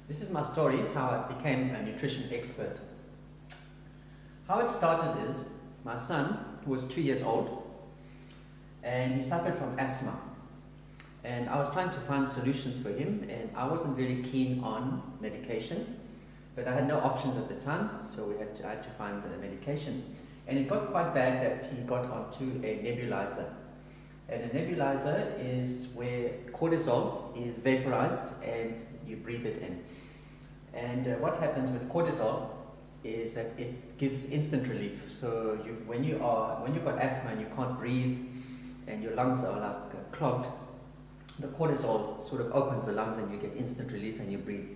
This is my story, how I became a nutrition expert. How it started is, my son, who was 2 years old, and he suffered from asthma. And I was trying to find solutions for him, and I wasn't very keen on medication, but I had no options at the time, so I had to find the medication. And it got quite bad that he got onto a nebulizer. And a nebulizer is where cortisol is vaporized and you breathe it in. And what happens with cortisol is that it gives instant relief. So when you've got asthma and you can't breathe and your lungs are like clogged, the cortisol sort of opens the lungs and you get instant relief and you breathe.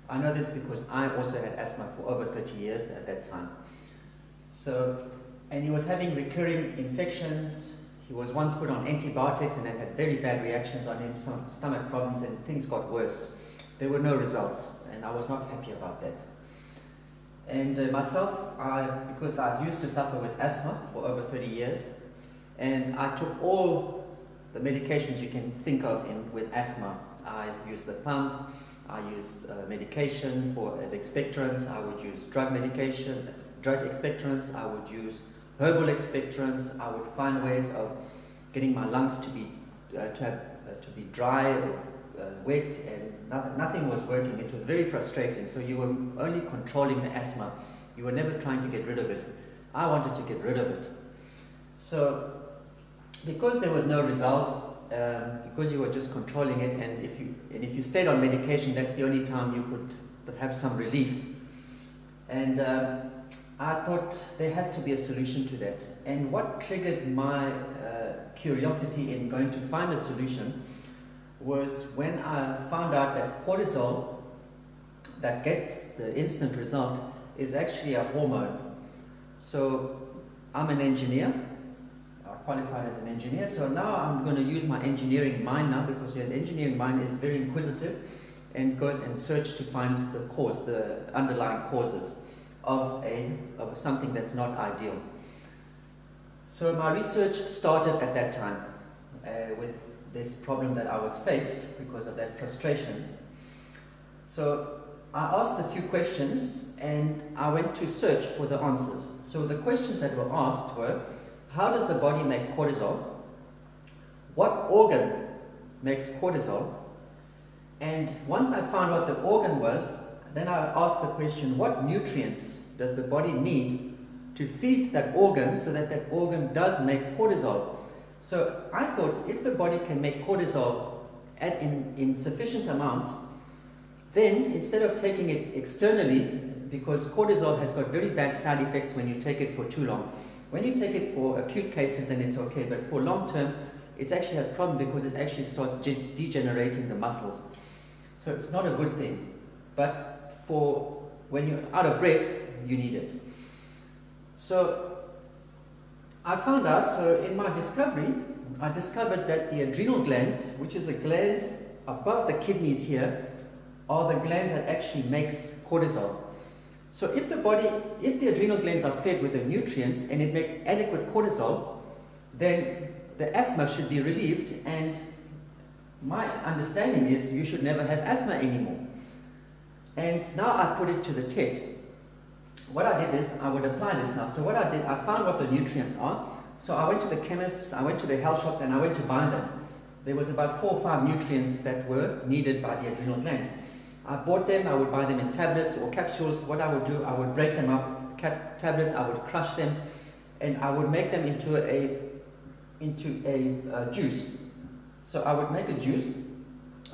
I know this because I also had asthma for over 30 years at that time. And he was having recurring infections. He was once put on antibiotics and it had very bad reactions on him, some stomach problems, and things got worse. There were no results, and I was not happy about that. And myself, because I used to suffer with asthma for over 30 years, and I took all the medications you can think of with asthma. I used the pump, I used medication as expectorants, I would use drug expectorants, I would use herbal expectorants. I would find ways of getting my lungs to be dry or wet, and nothing was working. It was very frustrating. So you were only controlling the asthma. You were never trying to get rid of it. I wanted to get rid of it. So because there was no results, because you were just controlling it, and if you stayed on medication, that's the only time you could have some relief. And I thought there has to be a solution to that. And what triggered my curiosity in going to find a solution was when I found out that cortisol, that gets the instant result, is actually a hormone. So I'm an engineer. I qualified as an engineer. So now I'm going to use my engineering mind now, because the engineering mind is very inquisitive and goes and search to find the cause, the underlying causes of something that's not ideal. So my research started at that time with this problem that I was faced because of that frustration. So I asked a few questions and I went to search for the answers. So the questions that were asked were, how does the body make cortisol? What organ makes cortisol? And once I found what the organ was, then I asked the question, what nutrients does the body need to feed that organ so that that organ does make cortisol? So I thought if the body can make cortisol in sufficient amounts, then instead of taking it externally, because cortisol has got very bad side effects when you take it for too long. When you take it for acute cases, then it's okay, but for long term, it actually has problem because it actually starts degenerating the muscles. So it's not a good thing. But when you're out of breath, you need it. So I found out, so in my discovery, I discovered that the adrenal glands, which is the glands above the kidneys here, are the glands that actually makes cortisol. So if the adrenal glands are fed with the nutrients and it makes adequate cortisol, then the asthma should be relieved, and my understanding is you should never have asthma anymore. And now I put it to the test. What I did is, I would apply this now. So what I did, I found what the nutrients are. So I went to the chemists, I went to the health shops, and I went to buy them. There was about 4 or 5 nutrients that were needed by the adrenal glands. I bought them, I would buy them in tablets or capsules. What I would do, I would break them up, tablets, I would crush them, and I would make them into a juice. So I would make a juice,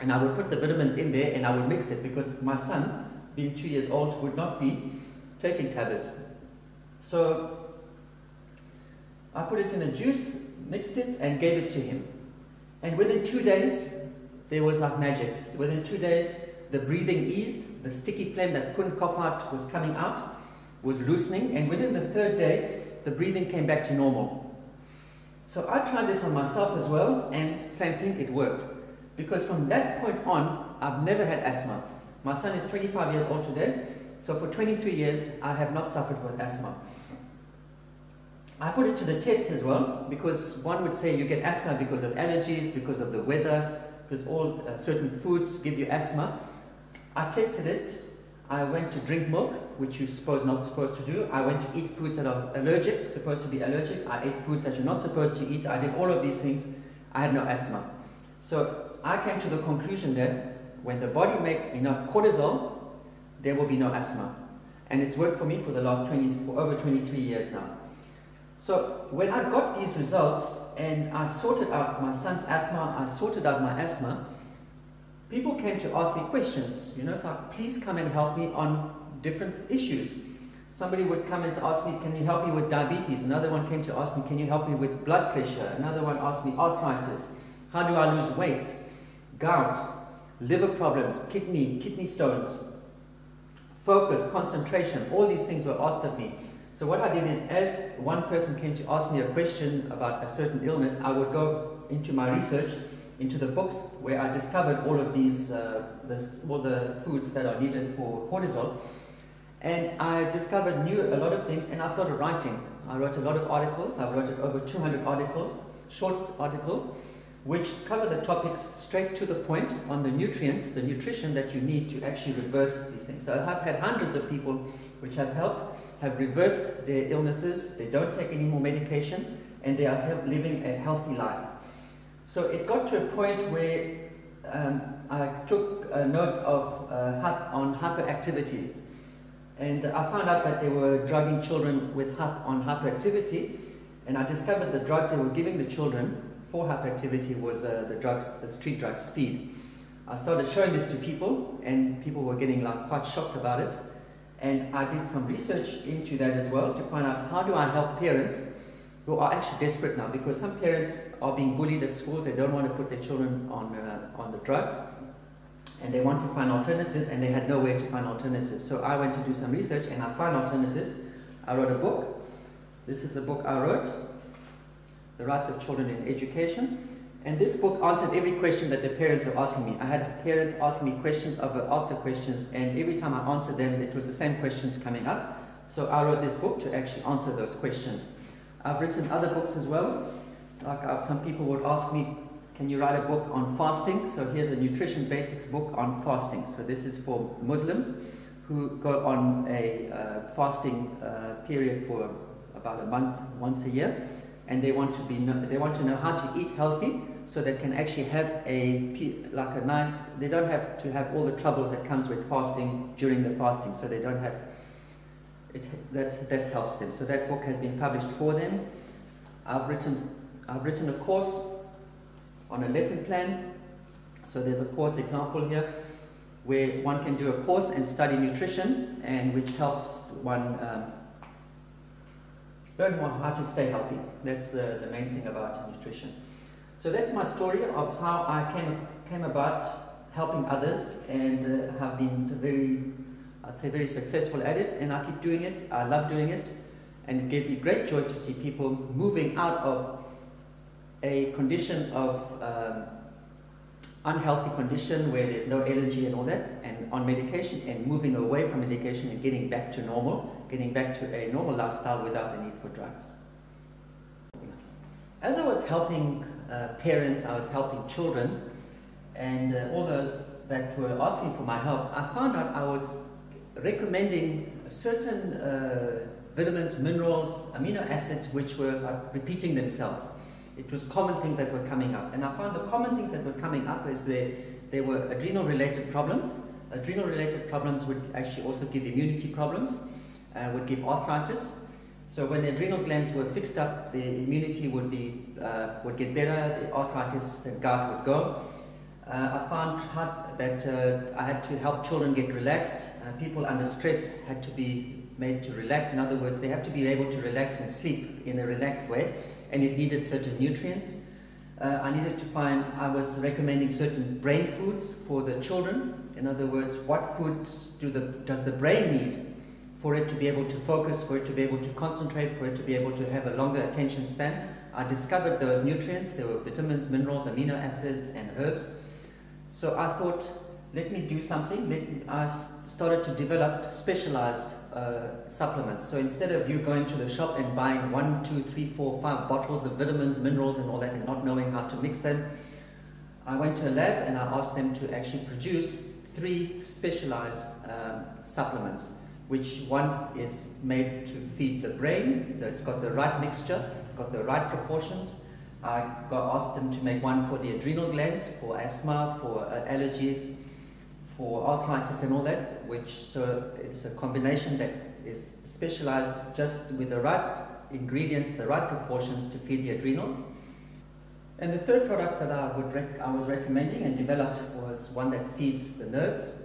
and I would put the vitamins in there, and I would mix it, because my son, being 2 years old, would not be taking tablets. So I put it in a juice, mixed it, and gave it to him. And within 2 days, there was like magic. Within 2 days, the breathing eased, the sticky phlegm that couldn't cough out was coming out, was loosening, and within the 3rd day, the breathing came back to normal. So I tried this on myself as well, and same thing, it worked. Because from that point on, I've never had asthma. My son is 25 years old today, so for 23 years, I have not suffered with asthma. I put it to the test as well, because one would say you get asthma because of allergies, because of the weather, because all certain foods give you asthma. I tested it. I went to drink milk, which you're not supposed to do. I went to eat foods that are allergic, supposed to be allergic. I ate foods that you're not supposed to eat. I did all of these things. I had no asthma. So I came to the conclusion that when the body makes enough cortisol, there will be no asthma. And it's worked for me for the last for over 23 years now. So when I got these results and I sorted out my son's asthma, I sorted out my asthma, people came to ask me questions. You know, so please come and help me on different issues. Somebody would come and ask me, can you help me with diabetes? Another one came to ask me, can you help me with blood pressure? Another one asked me arthritis. How do I lose weight? Gout, liver problems, kidney stones, focus, concentration, all these things were asked of me. So what I did is, as one person came to ask me a question about a certain illness, I would go into my research, into the books where I discovered all of these, all the foods that are needed for cortisol. And I discovered a lot of things, and I started writing. I wrote a lot of articles. I wrote over 200 articles, short articles, which cover the topics straight to the point on the nutrients, the nutrition that you need to actually reverse these things. So I've had hundreds of people which have helped, have reversed their illnesses, they don't take any more medication, and they are living a healthy life. So it got to a point where I took notes on hyperactivity. And I found out that they were drugging children on hyperactivity, and I discovered the drugs they were giving the children for hyperactivity was the street drug speed. I started showing this to people, and people were getting quite shocked about it. And I did some research into that as well to find out how do I help parents who are actually desperate now, because some parents are being bullied at schools. They don't want to put their children on the drugs, and they want to find alternatives, and they had no way to find alternatives. So I went to do some research, and I found alternatives. I wrote a book. This is the book I wrote, The Rights of Children in Education. And this book answered every question that the parents were asking me. I had parents asking me questions after questions, and every time I answered them, it was the same questions coming up. So I wrote this book to actually answer those questions. I've written other books as well. Some people would ask me, can you write a book on fasting? So here's a nutrition basics book on fasting. So this is for Muslims who go on a fasting period for about a month, once a year, and they want to know how to eat healthy, so they can actually have they don't have to have all the troubles that comes with fasting during the fasting, so they don't have it. That helps them. So that book has been published for them. I've written a course on a lesson plan. So there's a course example here where one can do a course and study nutrition, and which helps one learn how to stay healthy. That's the main thing about nutrition. So that's my story of how I came about helping others, and have been very successful at it, and I keep doing it. I love doing it, and it gave me great joy to see people moving out of a condition of unhealthy condition where there's no energy and all that, and on medication, and moving away from medication and getting back to normal, getting back to a normal lifestyle without the need for drugs. As I was helping parents, I was helping children, and all those that were asking for my help, I found out I was recommending certain vitamins, minerals, amino acids which were repeating themselves. It was common things that were coming up, and I found the common things that were coming up is there were adrenal-related problems. Adrenal-related problems would actually also give immunity problems, would give arthritis. So when the adrenal glands were fixed up, the immunity would get better, the arthritis, the gout would go. I found that I had to help children get relaxed. People under stress had to be made to relax. In other words, they have to be able to relax and sleep in a relaxed way, and it needed certain nutrients. I was recommending certain brain foods for the children. In other words, what foods does the brain need for it to be able to focus, for it to be able to concentrate, for it to be able to have a longer attention span. I discovered those nutrients. There were vitamins, minerals, amino acids, and herbs. So I thought, let me do something. I started to develop specialized supplements. So instead of you going to the shop and buying 1, 2, 3, 4, 5 bottles of vitamins, minerals, and all that, and not knowing how to mix them, I went to a lab and I asked them to actually produce three specialized supplements, which one is made to feed the brain, so it's got the right mixture, got the right proportions. I asked them to make one for the adrenal glands, for asthma, for allergies, for arthritis and all that, so it's a combination that is specialized just with the right ingredients, the right proportions to feed the adrenals. And the third product that I was recommending and developed was one that feeds the nerves.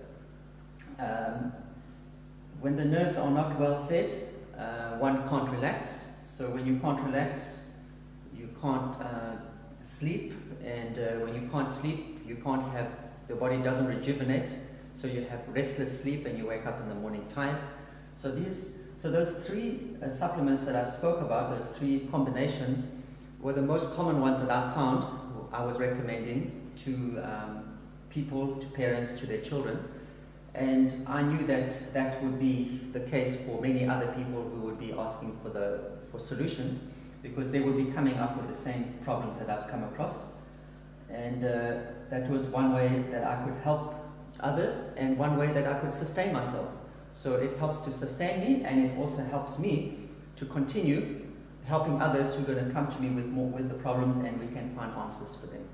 When the nerves are not well fed, one can't relax. So when you can't relax, you can't sleep, and when you can't sleep, your body doesn't rejuvenate, so you have restless sleep and you wake up in the morning tired. So those three supplements that I spoke about, those three combinations, were the most common ones that I found I was recommending to people, to parents, to their children. And I knew that that would be the case for many other people who would be asking for solutions, because they would be coming up with the same problems that I've come across. And that was one way that I could help others, and one way that I could sustain myself. So it helps to sustain me, and it also helps me to continue helping others who are going to come to me with the problems, and we can find answers for them.